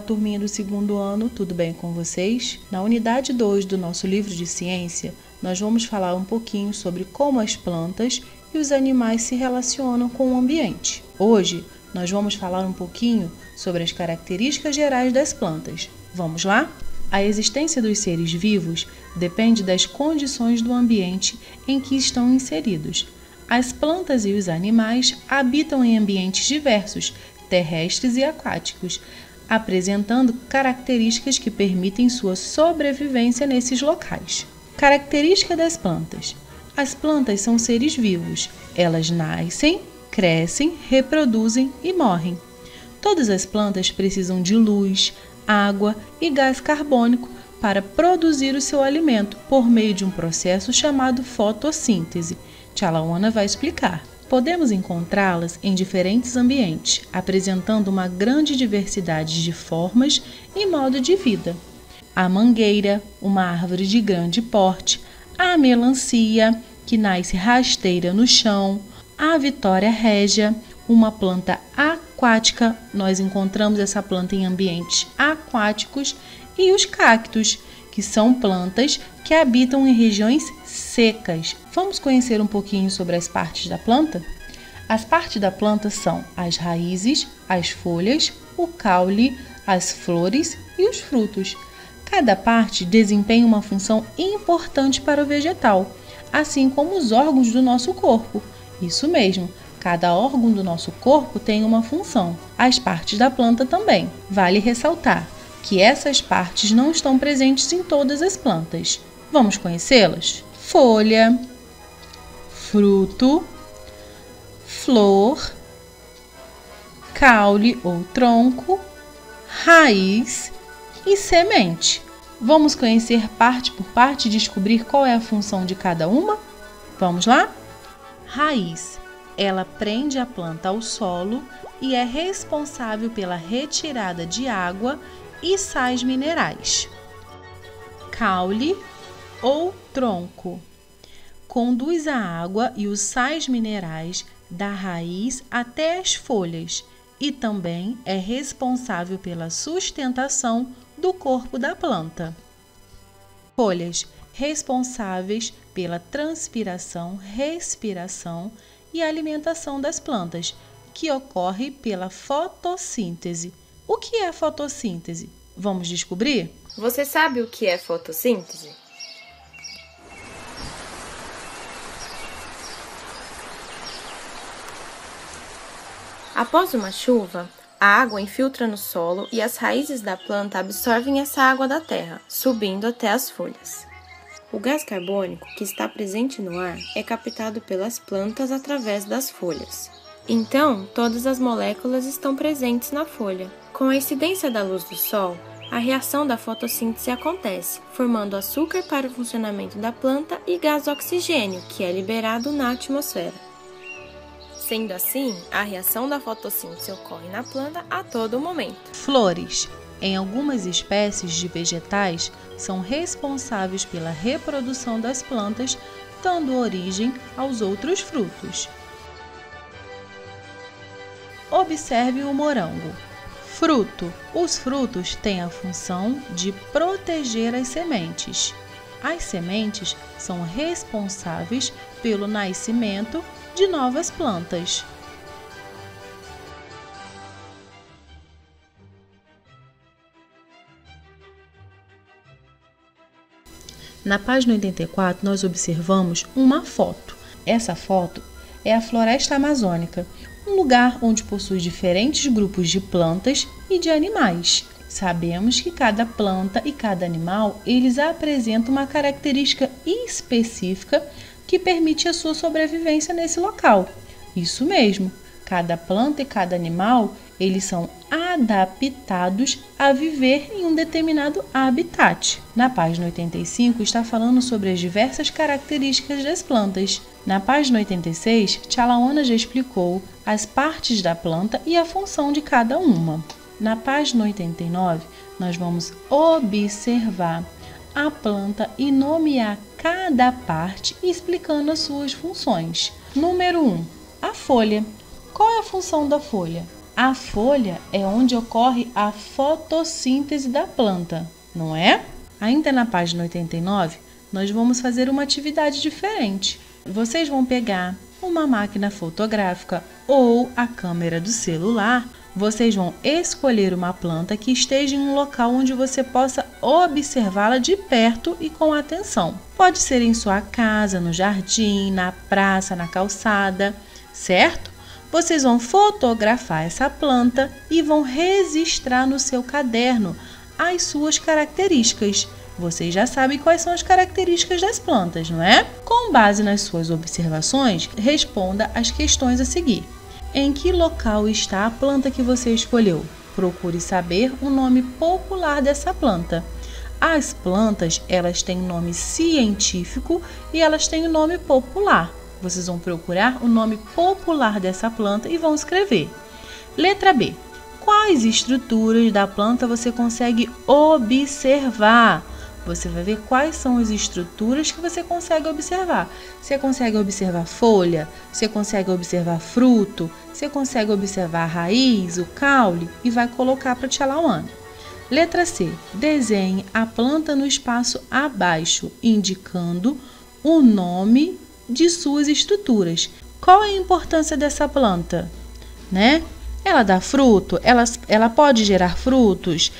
turminha do segundo ano, tudo bem com vocês? Na unidade 2 do nosso livro de ciência, nós vamos falar um pouquinho sobre como as plantas e os animais se relacionam com o ambiente. Hoje, nós vamos falar um pouquinho sobre as características gerais das plantas. Vamos lá? A existência dos seres vivos depende das condições do ambiente em que estão inseridos. As plantas e os animais habitam em ambientes diversos, terrestres e aquáticos, apresentando características que permitem sua sobrevivência nesses locais. Característica das plantas. As plantas são seres vivos. Elas nascem, crescem, reproduzem e morrem. Todas as plantas precisam de luz, água e gás carbônico para produzir o seu alimento por meio de um processo chamado fotossíntese. Tia Lauana vai explicar. Podemos encontrá-las em diferentes ambientes, apresentando uma grande diversidade de formas e modo de vida. A mangueira, uma árvore de grande porte, a melancia, que nasce rasteira no chão, a vitória régia, uma planta aquática, nós encontramos essa planta em ambientes aquáticos, e os cactos, que são plantas que habitam em regiões secas. Vamos conhecer um pouquinho sobre as partes da planta? As partes da planta são as raízes, as folhas, o caule, as flores e os frutos. Cada parte desempenha uma função importante para o vegetal, assim como os órgãos do nosso corpo. Isso mesmo, cada órgão do nosso corpo tem uma função. As partes da planta também. Vale ressaltar que essas partes não estão presentes em todas as plantas. Vamos conhecê-las? Folha, fruto, flor, caule ou tronco, raiz e semente. Vamos conhecer parte por parte e descobrir qual é a função de cada uma? Vamos lá? Raiz. Ela prende a planta ao solo e é responsável pela retirada de água e sais minerais. Caule ou tronco. Conduz a água e os sais minerais da raiz até as folhas e também é responsável pela sustentação do corpo da planta. Folhas, responsáveis pela transpiração, respiração e alimentação das plantas, que ocorre pela fotossíntese. O que é a fotossíntese? Vamos descobrir? Você sabe o que é fotossíntese? Após uma chuva, a água infiltra no solo e as raízes da planta absorvem essa água da terra, subindo até as folhas. O gás carbônico que está presente no ar é captado pelas plantas através das folhas. Então, todas as moléculas estão presentes na folha. Com a incidência da luz do sol, a reação da fotossíntese acontece, formando açúcar para o funcionamento da planta e gás oxigênio, que é liberado na atmosfera. Sendo assim, a reação da fotossíntese ocorre na planta a todo momento. Flores. Em algumas espécies de vegetais, são responsáveis pela reprodução das plantas, dando origem aos outros frutos. Observe o morango. Fruto. Os frutos têm a função de proteger as sementes. As sementes são responsáveis pelo nascimento de novas plantas. Na página 84, nós observamos uma foto. Essa foto é a floresta amazônica, um lugar onde possui diferentes grupos de plantas e de animais. Sabemos que cada planta e cada animal, eles apresentam uma característica específica que permite a sua sobrevivência nesse local. Isso mesmo, cada planta e cada animal, eles são adaptados a viver em um determinado habitat. Na página 85 está falando sobre as diversas características das plantas. Na página 86, Tia Lauana já explicou as partes da planta e a função de cada uma. Na página 89, nós vamos observar a planta e nomear cada parte explicando as suas funções. Número 1. A folha. Qual é a função da folha? A folha é onde ocorre a fotossíntese da planta, não é? Ainda na página 89, nós vamos fazer uma atividade diferente. Vocês vão pegar uma máquina fotográfica ou a câmera do celular. Vocês vão escolher uma planta que esteja em um local onde você possa observá-la de perto e com atenção. Pode ser em sua casa, no jardim, na praça, na calçada, certo? Vocês vão fotografar essa planta e vão registrar no seu caderno as suas características. Vocês já sabem quais são as características das plantas, não é? Com base nas suas observações, responda as questões a seguir. Em que local está a planta que você escolheu? Procure saber o nome popular dessa planta. As plantas, elas têm nome científico e elas têm o nome popular. Vocês vão procurar o nome popular dessa planta e vão escrever. Letra B. Quais estruturas da planta você consegue observar? Você vai ver quais são as estruturas que você consegue observar. Você consegue observar folha, você consegue observar fruto, você consegue observar a raiz, o caule e vai colocar para a tia Lauana. Letra C. Desenhe a planta no espaço abaixo, indicando o nome de suas estruturas. Qual é a importância dessa planta? Né? Ela dá fruto, ela pode gerar frutos,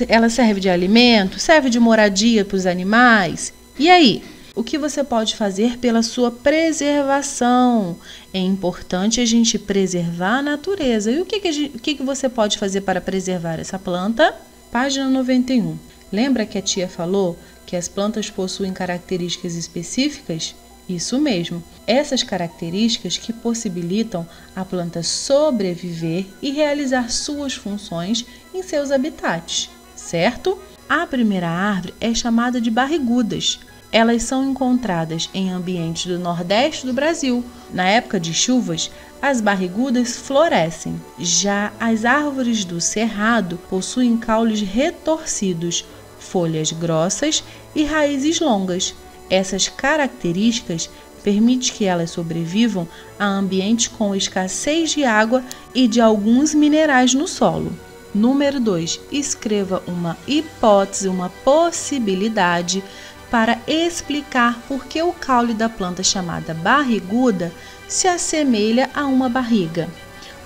ela serve de alimento, serve de moradia para os animais. E aí, o que você pode fazer pela sua preservação? É importante a gente preservar a natureza. E o que você pode fazer para preservar essa planta? Página 91. Lembra que a tia falou que as plantas possuem características específicas? Isso mesmo, essas características que possibilitam a planta sobreviver e realizar suas funções em seus habitats, certo? A primeira árvore é chamada de barrigudas. Elas são encontradas em ambientes do Nordeste do Brasil. Na época de chuvas, as barrigudas florescem. Já as árvores do Cerrado possuem caules retorcidos, folhas grossas e raízes longas. Essas características permitem que elas sobrevivam a ambientes com escassez de água e de alguns minerais no solo. Número 2. Escreva uma hipótese, uma possibilidade para explicar por que o caule da planta chamada barriguda se assemelha a uma barriga.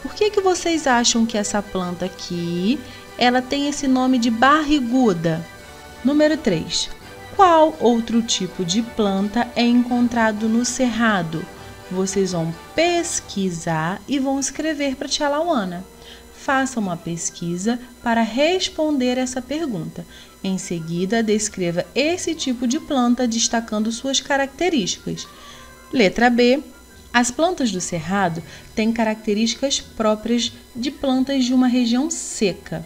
Por que vocês acham que essa planta aqui, ela tem esse nome de barriguda? Número 3. Qual outro tipo de planta é encontrado no cerrado? Vocês vão pesquisar e vão escrever para a tia Lauana. Faça uma pesquisa para responder essa pergunta. Em seguida, descreva esse tipo de planta, destacando suas características. Letra B. As plantas do cerrado têm características próprias de plantas de uma região seca.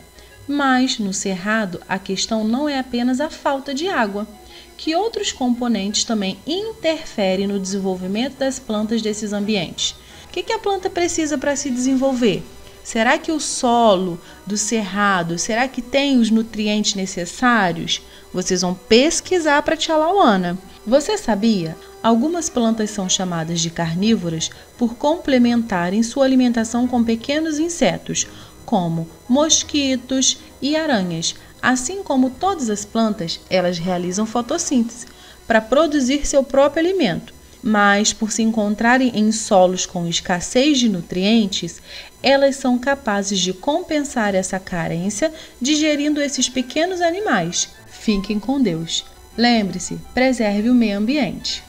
Mas, no cerrado, a questão não é apenas a falta de água, que outros componentes também interferem no desenvolvimento das plantas desses ambientes. O que a planta precisa para se desenvolver? Será que o solo do cerrado, será que tem os nutrientes necessários? Vocês vão pesquisar para a tia Lauana. Você sabia? Algumas plantas são chamadas de carnívoras por complementarem sua alimentação com pequenos insetos, como mosquitos e aranhas. Assim como todas as plantas, elas realizam fotossíntese para produzir seu próprio alimento. Mas, por se encontrarem em solos com escassez de nutrientes, elas são capazes de compensar essa carência digerindo esses pequenos animais. Fiquem com Deus. Lembre-se, preserve o meio ambiente.